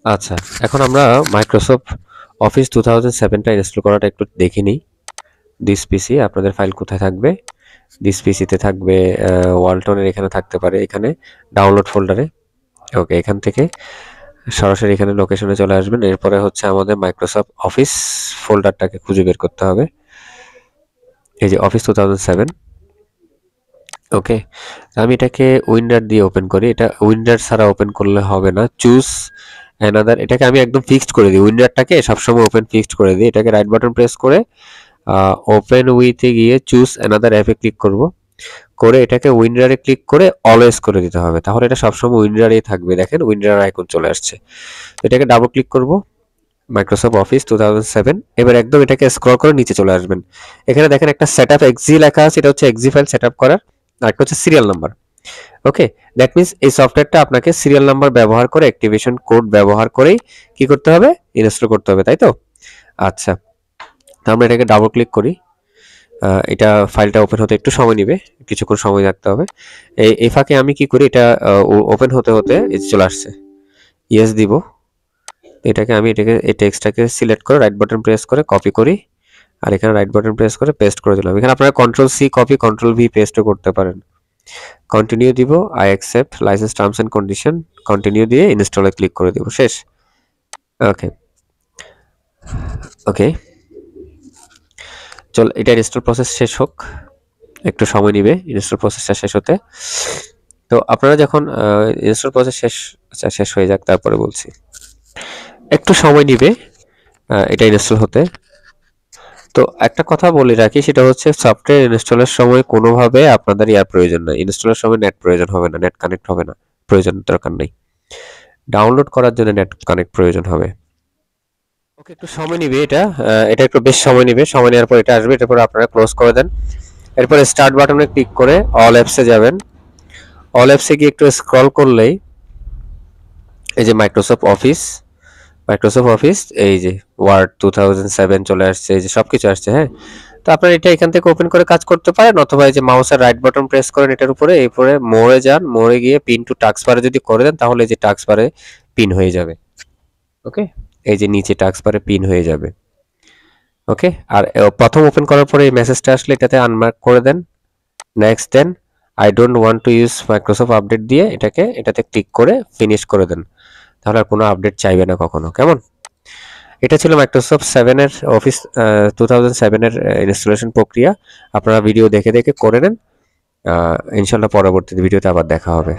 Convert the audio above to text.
আচ্ছা, এখন আমরা মাইক্রোসফট অফিস 2007টা ইনস্টল করাটা একটু দেখে নিই। দিস পিসি আপনাদের ফাইল কোথায় থাকবে? দিস পিসিতে থাকবে, ওয়ালটনের এখানে থাকতে পারে, এখানে ডাউনলোড ফোল্ডারে। ওকে, এখান থেকে সরাসরি এখানে লোকেশনে চলে আসবেন। এরপরে হচ্ছে আমাদের মাইক্রোসফট অফিস ফোল্ডারটাকে খুঁজে বের করতে হবে। এই যে অফিস 2007। ওকে, আমি এটাকে উইন্ডার দিয়ে ওপেন করি। এটা উইন্ডার ছাড়া ওপেন করলে হবে না। চুজ অ্যানাদার, এটাকে আমি একদম ফিক্সড করে দিই। উইন্ডারটাকে সবসময় ওপেন ফিক্সড করে দিই। এটাকে রাইট বাটন প্রেস করে ওপেন উইথে গিয়ে চুজ অ্যানাদার অ্যাপে ক্লিক করব। করে এটাকে উইন্ডারে ক্লিক করে অলওয়েজ করে দিতে হবে, তাহলে এটা সবসময় উইন্ডারেই থাকবে। দেখেন উইন্ডার আইকন চলে আসছে। এটাকে ডাবল ক্লিক করব, মাইক্রোসফট অফিস 2007। এবার একদম এটাকে স্ক্রল করে নিচে চলে আসবেন। এখানে দেখেন একটা সেটআপ এক্সি লেখা আছে, এটা হচ্ছে এক্সি ফাইল সেটআপ করার। আরেকটা হচ্ছে serial number. Okay, that means এই সফটওয়্যারটা আপনাকে সিরিয়াল নাম্বার ব্যবহার করে, অ্যাক্টিভেশন কোড ব্যবহার করেই কি করতে হবে? ইনস্টল করতে হবে, তাই তো? আচ্ছা, আমরা এটাকে ডাবল ক্লিক করি। এটা ফাইলটা ওপেন হতে একটু সময় নেবে, কিছুক্ষণ সময় রাখতে হবে। এই ফাঁকে আমি কি করি, এটা ওপেন হতে হতে চলে আসছে। ইয়েস দিব। এটাকে এই টেক্সটটাকে সিলেক্ট করে রাইট বাটন প্রেস করে কপি করি, আর এখানে রাইট বাটন প্রেস করে পেস্ট করে দিলাম। এখানে আপনারা control C copy, control V পেস্টও করতে পারেন। কন্টিনিউ দিব, I accept license terms and condition, continue দিয়ে ইনস্টলে ক্লিক করে দিব, শেষ। ওকে ওকে, চল এটা ইনস্টল প্রসেস শেষ হোক, একটু সময় নিবে ইনস্টল প্রসেসটা শেষ হতে। তো আপনারা যখন ইনস্টল প্রসেস শেষ, আচ্ছা শেষ হয়ে যাক তারপরে বলছি। একটু সময় নিবে এটা ইনস্টল হতে। তো একটা কথা বলে রাখি, সেটা হচ্ছে সফটওয়্যার ইনস্টলের সময় কোনোভাবে আপনাদের ইয়ার প্রয়োজন নাই। ইনস্টলের সময় নেট প্রয়োজন হবে না, নেট কানেক্ট হবে না, প্রয়োজন দরকার নেই। ডাউনলোড করার জন্য নেট কানেক্ট প্রয়োজন হবে। ওকে, একটু সময় নিবে এটা, এটা একটু বেশ সময় নিবে। সময় নেওয়ার পর এটা আসবে, এরপর আপনারা ক্লোজ করে দেন। এরপরে স্টার্ট বাটনে ক্লিক করে অল অ্যাপসে যাবেন। অল অ্যাপসে গিয়ে একটু স্ক্রল করলেই এই যে মাইক্রোসফট অফিস, এই যে ওয়ার্ড 2007 চলে আসছে, এই যে সবকিছু আসছে। হ্যাঁ, তো আপনারা এটা এখান থেকে ওপেন করে কাজ করতে পারেন, অথবা এই যে মাউসের রাইট বাটন প্রেস করেন এটার উপরে, এরপরে মোরে যান, মোরে গিয়ে পিন টু টাস্ক বারে যদি করে দেন, তাহলে এই যে টাস্ক বারে পিন হয়ে যাবে। ওকে, এই যে নিচে টাস্ক বারে পিন হয়ে যাবে। ওকে, আর প্রথম ওপেন করার পরে এই মেসেজটা আসলে এটাতে আনমার্ক করে দেন, নেক্সট দেন I don't want to use Microsoft update দিয়ে এটাতে ক্লিক করে ফিনিশ করে দেন, তাহলে আর কোনো আপডেট চাইবে না কখনো। কেমন? এটা ছিল মাইক্রোসফট 7 এর অফিস 2007 এর ইনস্টলেশন প্রক্রিয়া। আপনারা ভিডিও দেখে দেখে করে নেন। ইনশাল্লাহ পরবর্তী ভিডিওতে আবার দেখা হবে।